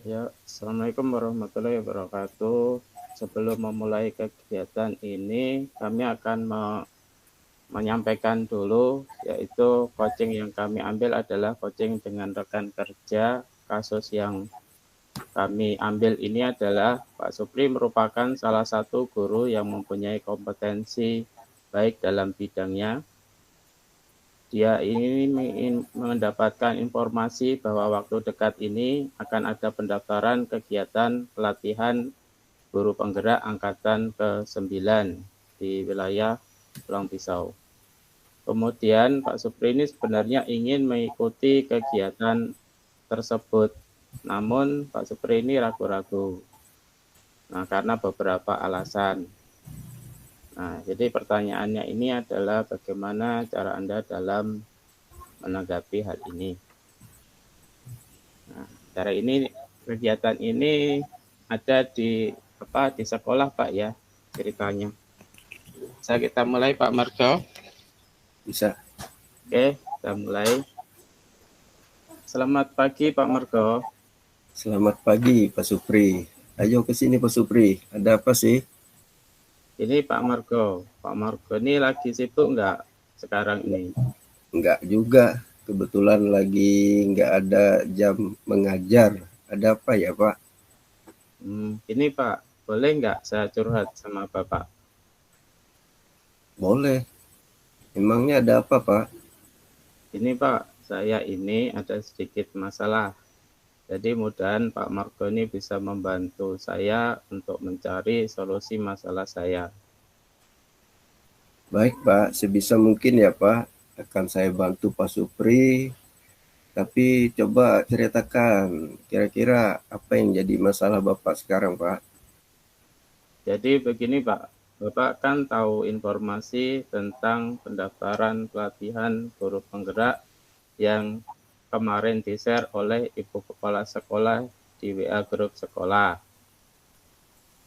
Ya, Assalamualaikum warahmatullahi wabarakatuh. Sebelum memulai kegiatan ini, kami akan menyampaikan dulu, yaitu coaching yang kami ambil adalah coaching dengan rekan kerja. Kasus yang kami ambil ini adalah Pak Supri merupakan salah satu guru yang mempunyai kompetensi baik dalam bidangnya. Dia ini mendapatkan informasi bahwa waktu dekat ini akan ada pendaftaran kegiatan pelatihan guru penggerak angkatan ke-9 di wilayah Pulang Pisau. Kemudian Pak Supri ini sebenarnya ingin mengikuti kegiatan tersebut, namun Pak Supri ini ragu-ragu. Nah, karena beberapa alasan. Nah, jadi pertanyaannya ini adalah bagaimana cara Anda dalam menanggapi hal ini. Nah, cara ini kegiatan ini ada di sekolah Pak ya ceritanya. Bisa kita mulai Pak Margo? Bisa. Oke, kita mulai. Selamat pagi Pak Margo. Selamat pagi Pak Supri. Ayo ke sini Pak Supri. Ada apa sih? Ini Pak Margo. Pak Margo ini lagi sibuk nggak sekarang ini? Enggak juga. Kebetulan lagi enggak ada jam mengajar. Ada apa ya Pak? Ini Pak, boleh nggak saya curhat sama Bapak? Boleh. Emangnya ada apa Pak? Ini Pak, saya ini ada sedikit masalah. Jadi mudahan Pak Margo ini bisa membantu saya untuk mencari solusi masalah saya. Baik Pak, sebisa mungkin ya Pak. Akan saya bantu Pak Supri. Tapi coba ceritakan kira-kira apa yang jadi masalah Bapak sekarang Pak? Jadi begini Pak, Bapak kan tahu informasi tentang pendaftaran pelatihan guru penggerak yang kemarin di-share oleh Ibu Kepala Sekolah di WA grup sekolah.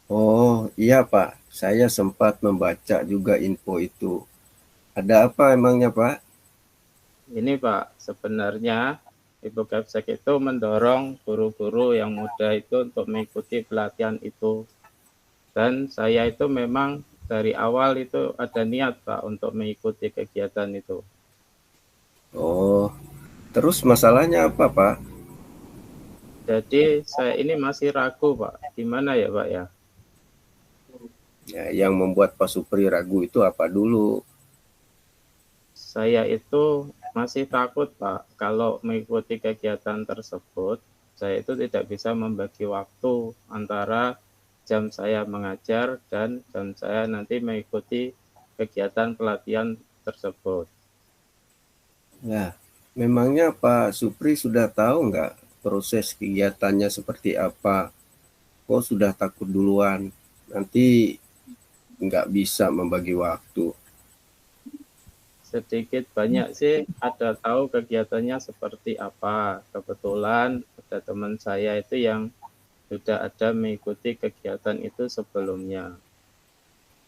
Oh iya Pak, saya sempat membaca juga info itu. Ada apa emangnya Pak? Ini Pak, sebenarnya Ibu Kepsek itu mendorong guru-guru yang muda itu untuk mengikuti pelatihan itu. Dan saya itu memang dari awal itu ada niat Pak untuk mengikuti kegiatan itu. Oh, terus masalahnya apa, Pak? Jadi saya ini masih ragu Pak, gimana ya Pak ya? Ya, yang membuat Pak Supri ragu itu apa dulu? Saya itu masih takut Pak, kalau mengikuti kegiatan tersebut, saya itu tidak bisa membagi waktu antara jam saya mengajar dan jam saya nanti mengikuti kegiatan pelatihan tersebut. Nah, memangnya Pak Supri sudah tahu nggak proses kegiatannya seperti apa? Kok sudah takut duluan? Nanti nggak bisa membagi waktu. Sedikit banyak sih ada tahu kegiatannya seperti apa. Kebetulan ada teman saya itu yang sudah ada mengikuti kegiatan itu sebelumnya.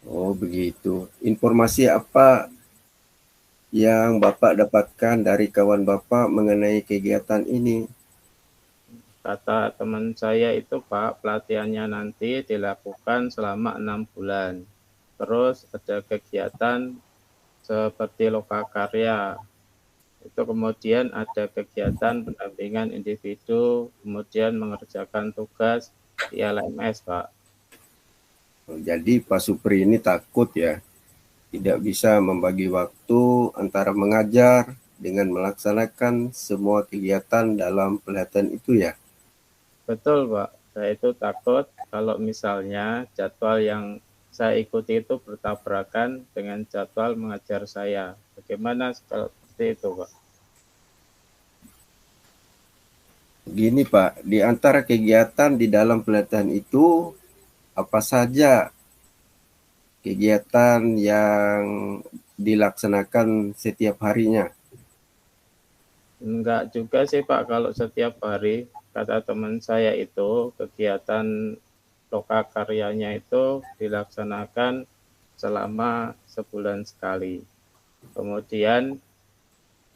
Oh, begitu. Informasi apa yang Bapak dapatkan dari kawan Bapak mengenai kegiatan ini? Kata teman saya itu Pak, pelatihannya nanti dilakukan selama 6 bulan. Terus ada kegiatan seperti lokakarya. Itu kemudian ada kegiatan pendampingan individu, kemudian mengerjakan tugas di LMS, Pak. Jadi Pak Supri ini takut ya, tidak bisa membagi waktu antara mengajar dengan melaksanakan semua kegiatan dalam pelatihan itu ya. Betul, Pak. Saya itu takut kalau misalnya jadwal yang saya ikuti itu bertabrakan dengan jadwal mengajar saya. Bagaimana kalau seperti itu, Pak? Begini Pak, di antara kegiatan di dalam pelatihan itu apa saja kegiatan yang dilaksanakan setiap harinya? Enggak juga sih Pak, kalau setiap hari, kata teman saya itu, kegiatan lokakaryanya itu dilaksanakan selama sebulan sekali. Kemudian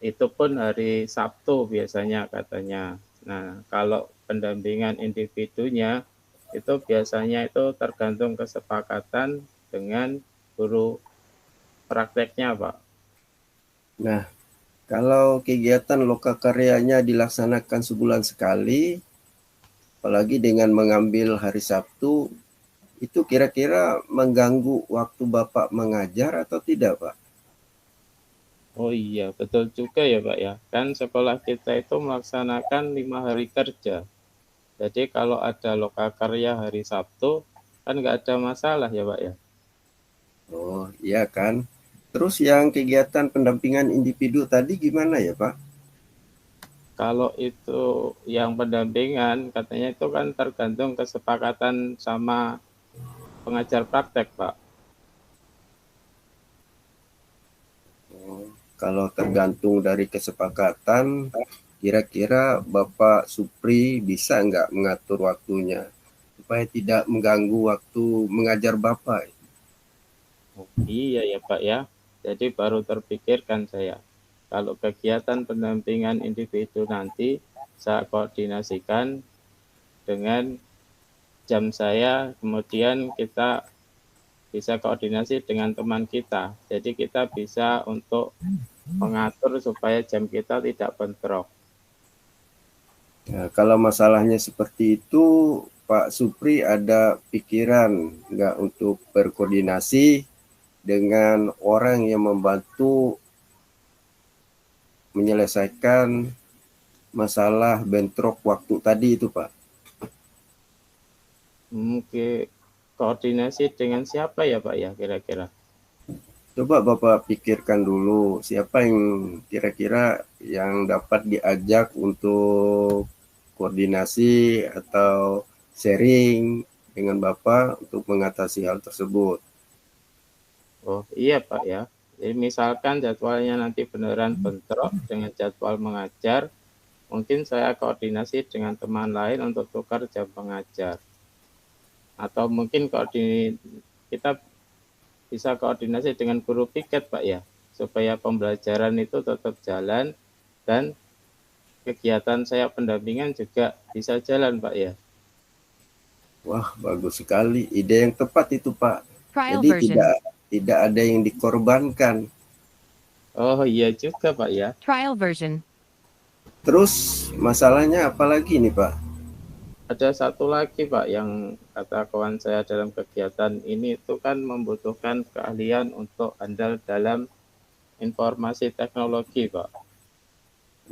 itu pun hari Sabtu biasanya katanya. Nah, kalau pendampingan individunya itu biasanya itu tergantung kesepakatan dengan guru prakteknya, Pak. Nah, kalau kegiatan lokakaryanya dilaksanakan sebulan sekali, apalagi dengan mengambil hari Sabtu, itu kira-kira mengganggu waktu Bapak mengajar atau tidak, Pak? Oh iya, betul juga ya Pak ya. Kan sekolah kita itu melaksanakan 5 hari kerja. Jadi kalau ada lokakarya hari Sabtu, kan nggak ada masalah ya Pak ya. Oh, iya kan. Terus yang kegiatan pendampingan individu tadi gimana ya, Pak? Kalau itu yang pendampingan, katanya itu kan tergantung kesepakatan sama pengajar praktek Pak. Oh, kalau tergantung dari kesepakatan, kira-kira Bapak Supri bisa nggak mengatur waktunya supaya tidak mengganggu waktu mengajar Bapak? Oh, iya ya Pak ya. Jadi baru terpikirkan saya. Kalau kegiatan pendampingan individu nanti saya koordinasikan dengan jam saya, kemudian kita bisa koordinasi dengan teman kita. Jadi kita bisa untuk mengatur supaya jam kita tidak bentrok. Nah, kalau masalahnya seperti itu, Pak Supri ada pikiran nggak untuk berkoordinasi dengan orang yang membantu menyelesaikan masalah bentrok waktu tadi itu, Pak? Mungkin koordinasi dengan siapa ya Pak ya kira-kira? Coba Bapak pikirkan dulu siapa yang kira-kira yang dapat diajak untuk koordinasi atau sharing dengan Bapak untuk mengatasi hal tersebut. Oh iya Pak ya. Jadi misalkan jadwalnya nanti beneran bentrok dengan jadwal mengajar, mungkin saya koordinasi dengan teman lain untuk tukar jam mengajar. Atau mungkin kita bisa koordinasi dengan guru piket Pak ya, supaya pembelajaran itu tetap jalan dan kegiatan saya pendampingan juga bisa jalan Pak ya. Wah, bagus sekali. Ide yang tepat itu, Pak. Trial Jadi version. tidak ada yang dikorbankan. Oh iya juga Pak ya. Trial version. Terus masalahnya apa lagi nih, Pak? Ada satu lagi Pak yang kata kawan saya dalam kegiatan ini itu kan membutuhkan keahlian untuk andal dalam informasi teknologi Pak.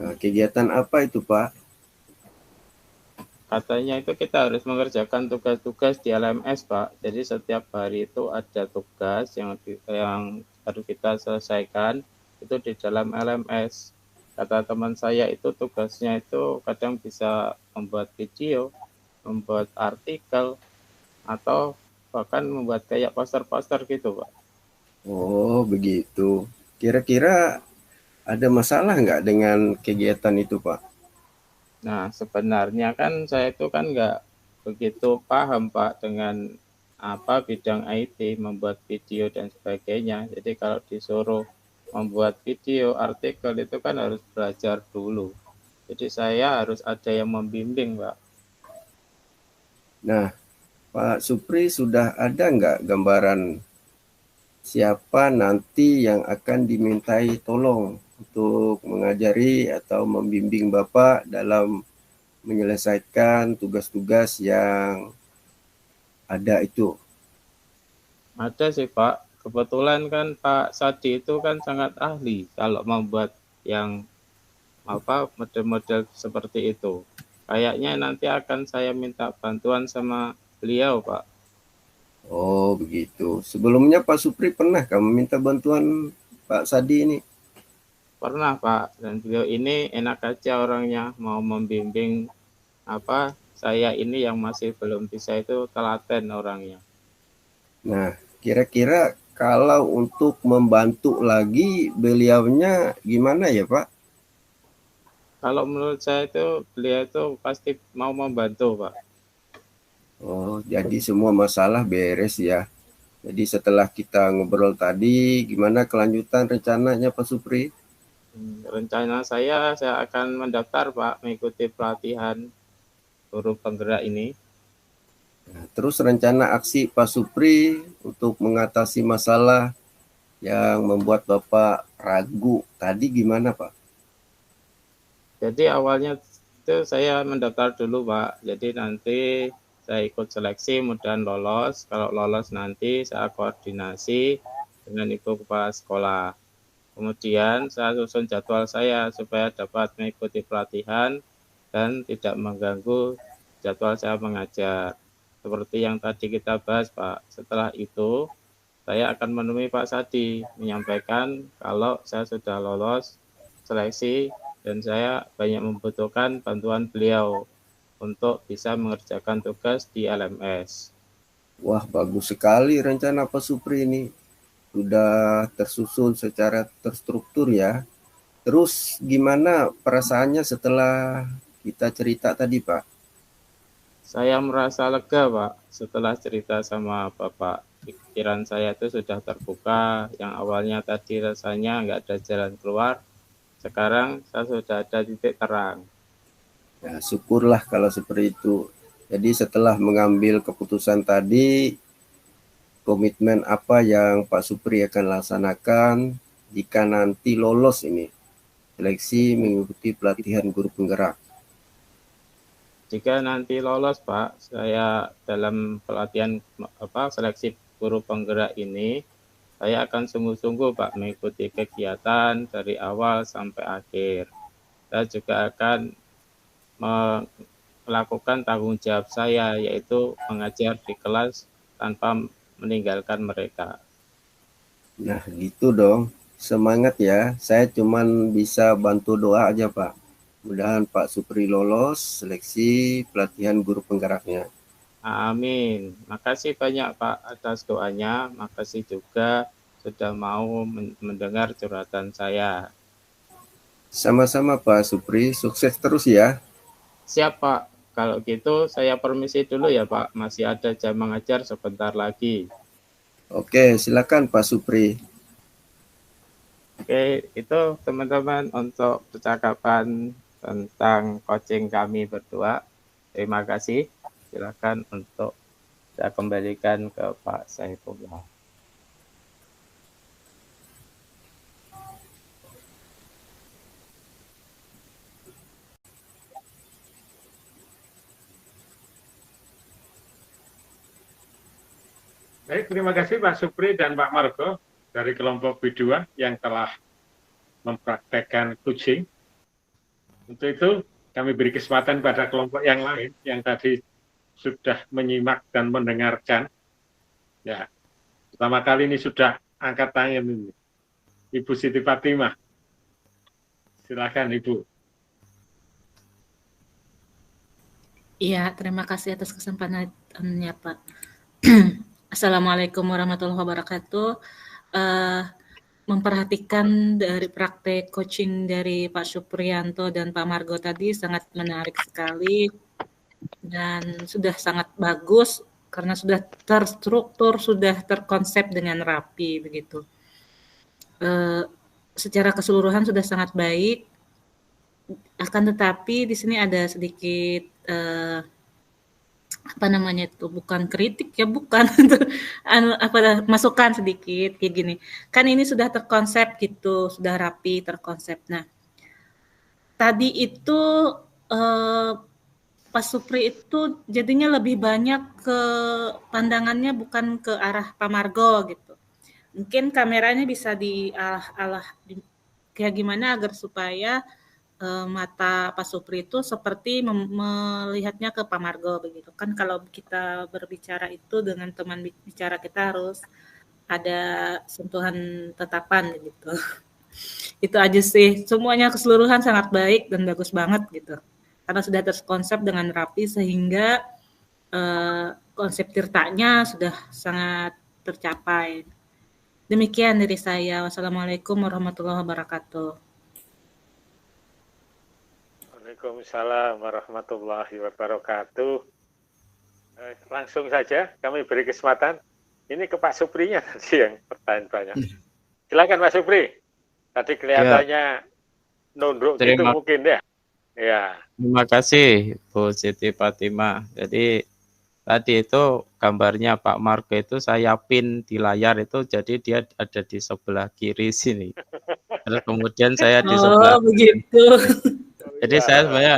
Nah, kegiatan apa itu, Pak? Katanya itu kita harus mengerjakan tugas-tugas di LMS Pak. Jadi setiap hari itu ada tugas yang harus kita selesaikan itu di dalam LMS. Kata teman saya itu tugasnya itu kadang bisa membuat video, membuat artikel, atau bahkan membuat kayak poster-poster gitu Pak. Oh, begitu. Kira-kira ada masalah nggak dengan kegiatan itu, Pak? Nah sebenarnya kan saya itu kan nggak begitu paham Pak dengan apa bidang IT, membuat video dan sebagainya. Jadi kalau disuruh membuat video, artikel itu kan harus belajar dulu. Jadi saya harus ada yang membimbing Pak. Nah, Pak Supri sudah ada nggak gambaran siapa nanti yang akan dimintai tolong untuk mengajari atau membimbing Bapak dalam menyelesaikan tugas-tugas yang ada itu? Ada sih Pak, kebetulan kan Pak Sadi itu kan sangat ahli kalau membuat yang apa model-model seperti itu. Kayaknya nanti akan saya minta bantuan sama beliau Pak. Oh, begitu. Sebelumnya Pak Supri pernah kamu minta bantuan Pak Sadi ini? Pernah Pak, dan beliau ini enak aja orangnya, mau membimbing apa saya ini yang masih belum bisa itu telaten orangnya. Nah, kira-kira kalau untuk membantu lagi beliaunya gimana ya, Pak? Kalau menurut saya itu beliau itu pasti mau membantu Pak. Oh, jadi semua masalah beres ya. Jadi setelah kita ngobrol tadi, gimana kelanjutan rencananya Pak Supri? Rencana saya akan mendaftar Pak, mengikuti pelatihan. guru penggerak ini. Nah, terus rencana aksi Pak Supri untuk mengatasi masalah yang membuat Bapak ragu tadi gimana, Pak? Jadi awalnya itu saya mendaftar dulu, Pak. Jadi nanti saya ikut seleksi, mudah-mudahan lolos. Kalau lolos nanti saya koordinasi dengan Ibu Kepala Sekolah. Kemudian saya susun jadwal saya supaya dapat mengikuti pelatihan dan tidak mengganggu jadwal saya mengajar. Seperti yang tadi kita bahas, Pak. Setelah itu, saya akan menemui Pak Sadi, menyampaikan kalau saya sudah lolos seleksi dan saya banyak membutuhkan bantuan beliau untuk bisa mengerjakan tugas di LMS. Wah, bagus sekali rencana Pak Supri ini. Sudah tersusun secara terstruktur ya. Terus gimana perasaannya setelah kita cerita tadi, Pak? Saya merasa lega, Pak, setelah cerita sama Bapak. Pikiran saya itu sudah terbuka, yang awalnya tadi rasanya nggak ada jalan keluar, sekarang saya sudah ada titik terang. Ya, syukurlah kalau seperti itu. Jadi setelah mengambil keputusan tadi, komitmen apa yang Pak Supri akan laksanakan jika nanti lolos ini seleksi mengikuti pelatihan guru penggerak? Jika nanti lolos, Pak, saya dalam pelatihan seleksi guru penggerak ini, saya akan sungguh-sungguh, Pak, mengikuti kegiatan dari awal sampai akhir. Saya juga akan melakukan tanggung jawab saya, yaitu mengajar di kelas tanpa meninggalkan mereka. Nah, gitu dong. Semangat ya. Saya cuman bisa bantu doa aja, Pak. Mudahan Pak Supri lolos seleksi pelatihan guru penggeraknya. Amin. Makasih banyak, Pak, atas doanya. Makasih juga sudah mau mendengar curhatan saya. Sama-sama Pak Supri, sukses terus ya. Siap, Pak. Kalau gitu saya permisi dulu ya, Pak. Masih ada jam mengajar sebentar lagi. Oke, silakan Pak Supri. Oke, itu teman-teman untuk percakapan tentang coaching kami berdua. Terima kasih. Silakan untuk saya kembalikan ke Pak Saifullah. Baik, terima kasih Pak Supri dan Pak Margo dari kelompok B2 yang telah mempraktekkan coaching. Untuk itu, kami beri kesempatan pada kelompok yang lain yang tadi sudah menyimak dan mendengarkan. Ya, pertama kali ini sudah angkat tangan ini. Ibu Siti Fatimah. Silakan Ibu. Iya, terima kasih atas kesempatannya, Pak. Assalamualaikum warahmatullahi wabarakatuh. Memperhatikan dari praktek coaching dari Pak Supriyanto dan Pak Margo tadi sangat menarik sekali dan sudah sangat bagus karena sudah terstruktur, sudah terkonsep dengan rapi begitu. Secara keseluruhan sudah sangat baik. Akan tetapi di sini ada sedikit bukan kritik ya, bukan masukan sedikit kayak gini. Kan ini sudah terkonsep gitu, sudah rapi terkonsep. Nah, tadi itu Pak Supri itu jadinya lebih banyak ke pandangannya bukan ke arah Pak Margo gitu. Mungkin kameranya bisa dialah kayak gimana agar supaya mata Pak Supri itu seperti melihatnya ke Pak Margo begitu kan. Kalau kita berbicara itu dengan teman bicara kita harus ada sentuhan tatapan gitu. Itu aja sih, semuanya keseluruhan sangat baik dan bagus banget gitu karena sudah terkonsep dengan rapi sehingga konsep tirtanya sudah sangat tercapai. Demikian dari saya. Wassalamualaikum warahmatullahi wabarakatuh. Waalaikumsalam warahmatullahi wabarakatuh. Langsung saja kami beri kesempatan. Ini ke Pak Suprinya tadi yang pertanyaan banyak. Silakan Pak Supri. Tadi kelihatannya nunduk gitu mungkin ya. Ya. Terima kasih Bu Siti Fatimah. Jadi tadi itu gambarnya Pak Margo itu saya pin di layar itu, jadi dia ada di sebelah kiri sini. Terus kemudian saya di sebelah Oh, begitu. Jadi Ya. saya sebenarnya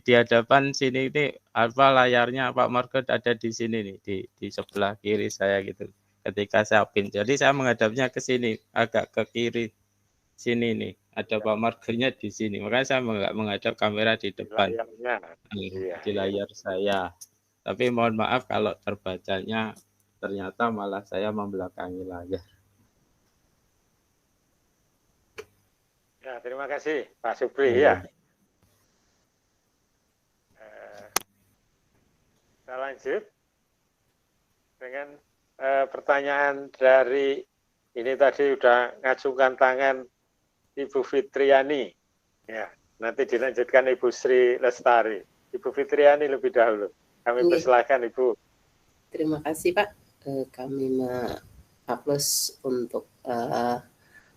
di hadapan sini ini layarnya Pak Margo ada di sini nih, di sebelah kiri saya gitu. Ketika saya pin. Jadi saya menghadapnya ke sini, agak ke kiri sini nih. Ada Pak Margonya di sini. Makanya saya menghadap kamera di Di depan layarnya. Iya, di iya. layar saya. Tapi mohon maaf kalau terbacanya ternyata malah saya membelakangi layar. Ya, terima kasih Pak Supri ya. Kita lanjut dengan pertanyaan dari ini tadi udah ngacungkan tangan Ibu Fitriani. Ya, nanti dilanjutkan Ibu Sri Lestari. Ibu Fitriani lebih dahulu. Kami persilahkan Ibu. Terima kasih Pak. Kami aplaus untuk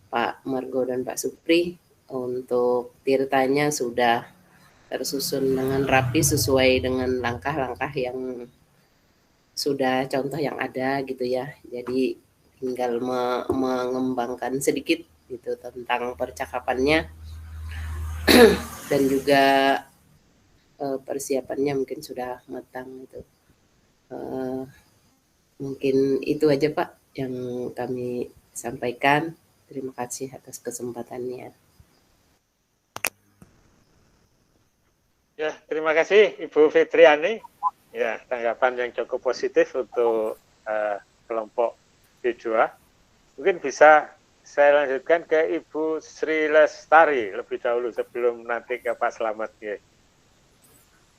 Pak Margo dan Pak Supri. Untuk tirtanya sudah tersusun dengan rapi sesuai dengan langkah-langkah yang sudah contoh yang ada gitu ya. Jadi tinggal mengembangkan sedikit gitu tentang percakapannya dan juga persiapannya mungkin sudah matang gitu. Mungkin itu aja Pak yang kami sampaikan. Terima kasih atas kesempatannya. Ya, terima kasih Ibu Fitriani. Ya, tanggapan yang cukup positif untuk kelompok B2. Mungkin bisa saya lanjutkan ke Ibu Sri Lestari lebih dahulu sebelum nanti ke Pak Slamet. Ya.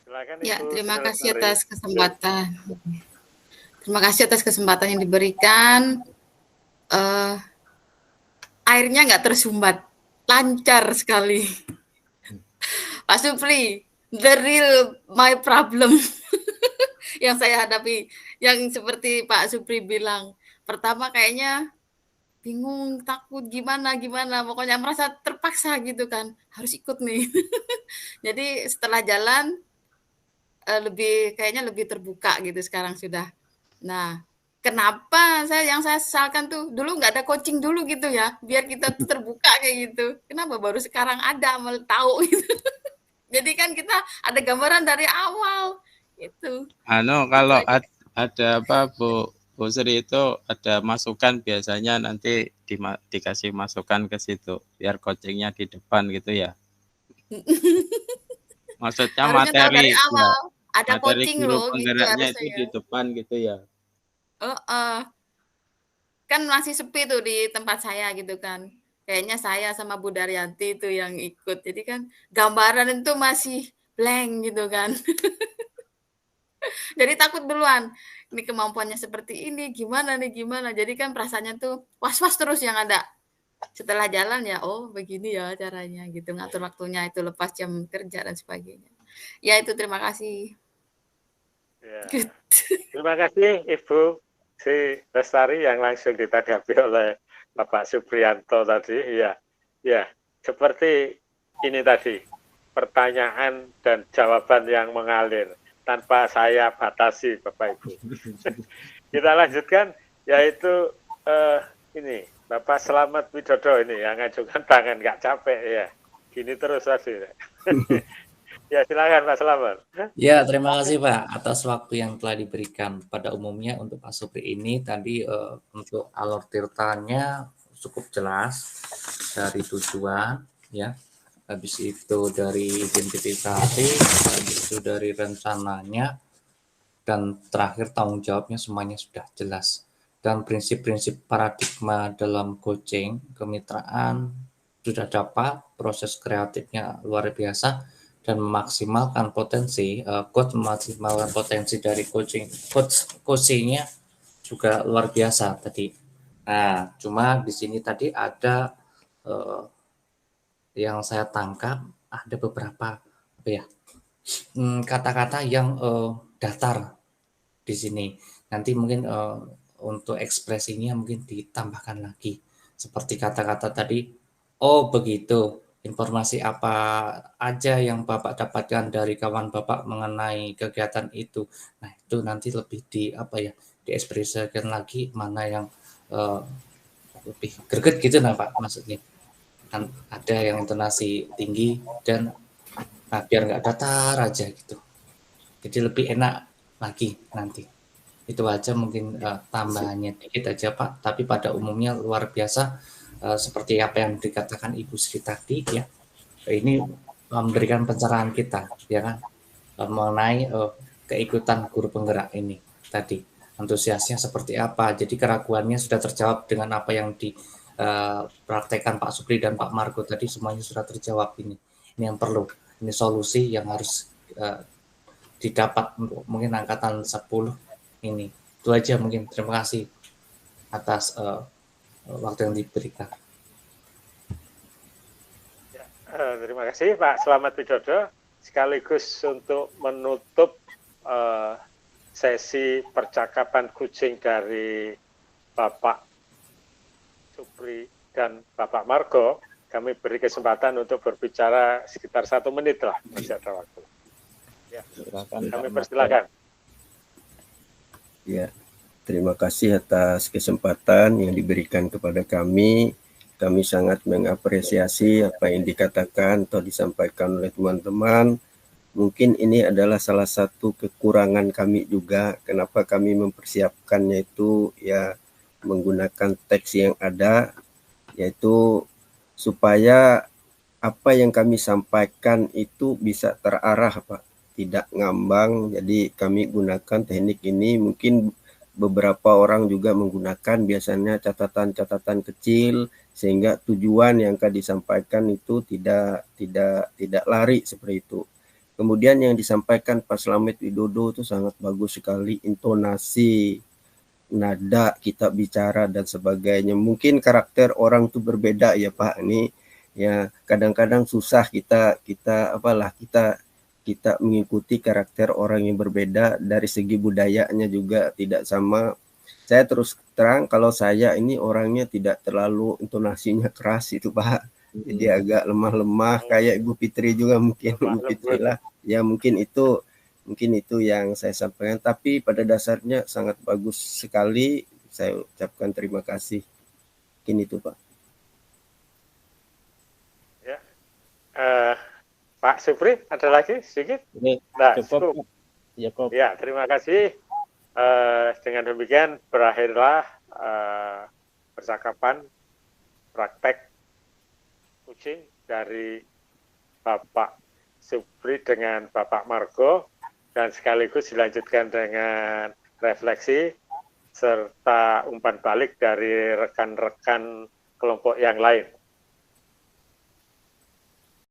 Silakan Ya, Ibu terima Sri kasih Lestari. atas kesempatan. Terima kasih atas kesempatan yang diberikan. Airnya nggak tersumbat, lancar sekali. Pak Supri, the real my problem yang saya hadapi, yang seperti Pak Supri bilang, pertama kayaknya bingung, takut, gimana, pokoknya merasa terpaksa gitu kan, harus ikut nih. Jadi setelah jalan, kayaknya lebih terbuka gitu sekarang sudah. Nah, kenapa yang saya sesalkan tuh dulu nggak ada coaching dulu gitu ya, biar kita tuh terbuka kayak gitu. Kenapa baru sekarang ada tahu gitu. Jadi kan kita ada gambaran dari awal itu. Kalau ada apa Bu Sri itu ada masukan biasanya nanti dikasih masukan ke situ biar coachingnya di depan gitu ya. Maksudnya Harusnya tahu dari materi awal. Ada materi coaching guru loh gitu penggeraknya harusnya itu ya. di depan gitu ya. Kan masih sepi tuh di tempat saya gitu kan. Kayaknya saya sama Bu Daryanti itu yang ikut. Jadi kan gambaran itu masih blank gitu kan. Jadi takut duluan. Ini kemampuannya seperti ini, gimana nih, gimana. Jadi kan perasaannya tuh was-was terus yang ada. Setelah jalan ya, oh begini ya caranya gitu. Ngatur waktunya itu lepas jam kerja dan sebagainya. Ya itu terima kasih. Ya. Terima kasih Ibu Sri Lestari yang langsung ditanggapi oleh Bapak Supriyanto tadi. Ya, seperti ini tadi, pertanyaan dan jawaban yang mengalir tanpa saya batasi, Bapak Ibu. Kita lanjutkan, yaitu ini Bapak Slamet Widodo ini yang ngajukan tangan, nggak capek ya. Gini terus tadi. Ya, silakan Pak Slamet. Ya, terima kasih Pak atas waktu yang telah diberikan. Pada umumnya untuk Pak Supri ini tadi untuk alur tirtanya cukup jelas dari tujuan, ya. Habis itu dari identifikasi, habis itu dari rencananya, dan terakhir tanggung jawabnya semuanya sudah jelas. Dan prinsip-prinsip paradigma dalam coaching, kemitraan sudah dapat, proses kreatifnya luar biasa, dan memaksimalkan potensi coach memaksimalkan potensi dari coachingnya juga luar biasa tadi. Nah, cuma di sini tadi ada yang saya tangkap ada beberapa kata-kata yang datar di sini. Nanti mungkin untuk ekspresinya mungkin ditambahkan lagi. Seperti kata-kata tadi, oh begitu, informasi apa aja yang Bapak dapatkan dari kawan Bapak mengenai kegiatan itu. Nah, itu nanti lebih diekspresikan lagi mana yang lebih greget gitu nah Pak, maksudnya. Kan ada yang intonasi tinggi dan biar nggak datar aja gitu. Jadi lebih enak lagi nanti. Itu aja mungkin tambahannya dikit aja Pak, tapi pada umumnya luar biasa seperti apa yang dikatakan Ibu Sri tadi ya. Ini memberikan pencerahan kita ya kan mengenai keikutan guru penggerak ini tadi. Antusiasnya seperti apa. Jadi keraguannya sudah terjawab dengan apa yang dipraktekkan Pak Supri dan Pak Margo tadi, semuanya sudah terjawab ini. Ini yang perlu. Ini solusi yang harus didapat untuk mungkin angkatan 10 ini. Itu aja mungkin. Terima kasih atas waktu yang diberikan. Terima kasih Pak Slamet Widodo. Sekaligus untuk menutup sesi percakapan kucing dari Bapak Supri dan Bapak Margo, kami beri kesempatan untuk berbicara sekitar 1 menit lah, masih ada waktu. Ya, kami persilakan. Ya, terima kasih atas kesempatan yang diberikan kepada kami. Kami sangat mengapresiasi apa yang dikatakan atau disampaikan oleh teman-teman. Mungkin ini adalah salah satu kekurangan kami juga. Kenapa kami mempersiapkannya itu ya menggunakan teks yang ada, yaitu supaya apa yang kami sampaikan itu bisa terarah Pak, tidak ngambang. Jadi kami gunakan teknik ini. Mungkin beberapa orang juga menggunakan biasanya catatan-catatan kecil sehingga tujuan yang akan disampaikan itu tidak lari seperti itu. Kemudian yang disampaikan Pak Slamet Widodo itu sangat bagus sekali, intonasi, nada kita bicara dan sebagainya. Mungkin karakter orang itu berbeda ya Pak. Ini ya kadang-kadang susah kita mengikuti karakter orang yang berbeda, dari segi budayanya juga tidak sama. Saya terus terang kalau saya ini orangnya tidak terlalu intonasinya keras itu Pak. Jadi agak lemah-lemah kayak Ibu Fitri juga mungkin. Ibu Fitri lah. Ya mungkin itu yang saya sampaikan, tapi pada dasarnya sangat bagus sekali. Saya ucapkan terima kasih. Mungkin itu Pak. Ya, Pak Supri ada lagi sedikit? Nah, cukup. Ya, terima kasih. Dengan demikian berakhirlah percakapan praktek kucing dari Bapak Supri dengan Bapak Margo, dan sekaligus dilanjutkan dengan refleksi serta umpan balik dari rekan-rekan kelompok yang lain.